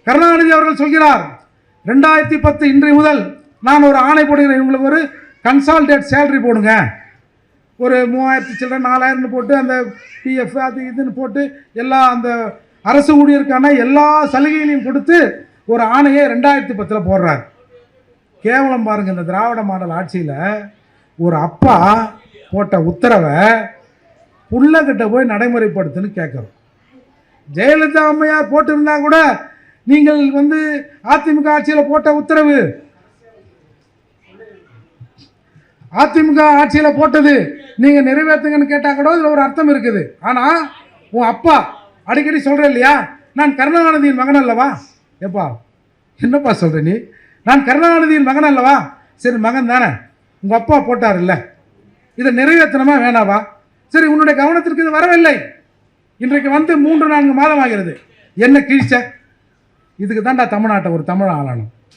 கருணாநிதி அவர்கள் சொல்கிறார் 2010 இன்றைய முதல் நான் ஒரு ஆணை போடுகிறேன், உங்களுக்கு ஒரு கன்சால்டேட் சேலரி போடுங்க, ஒரு 3000 சில்லற 4000 போட்டு அந்த பிஎஃப் அது இதுன்னு போட்டு எல்லா அந்த அரசு ஊழியருக்கான எல்லா சலுகைகளையும் கொடுத்து ஒரு ஆணையை 2010 போடுறார். கேவலம் பாருங்க, இந்த திராவிட மாடல் ஆட்சியில் ஒரு அப்பா போட்ட உத்தரவை புள்ளகிட்ட போய் நடைமுறைப்படுத்துன்னு கேட்குறோம். ஜெயலலிதா அம்மையார் போட்டிருந்தா கூட நீங்கள் அதிமுக ஆட்சியில் போட்ட உத்தரவு, அதிமுக ஆட்சியில் போட்டது நீங்கள் நிறைவேற்றுங்கன்னு கேட்டால் கூட இதில் ஒரு அர்த்தம் இருக்குது. ஆனால் உன் அப்பா அடிக்கடி சொல்கிற இல்லையா, நான் கருணாநிதியின் மகன் அல்லவா? எப்பா என்னப்பா சொல்கிற நீ? நான் கருணாநிதியின் மகன் அல்லவா? சரி மகன் தானே, உங்கள் அப்பா போட்டார் இல்லை, இதை நிறைவேற்றணுமா வேணாவா? சரி உன்னுடைய கவனத்திற்கு இது வரவில்லை, இன்றைக்கு 3-4 மாதம் ஆகிறது, என்ன கீழ்ச்ச? இதுக்கு தான்டா தமிழ்நாட்டை ஒரு தமிழ் ஆளணும்.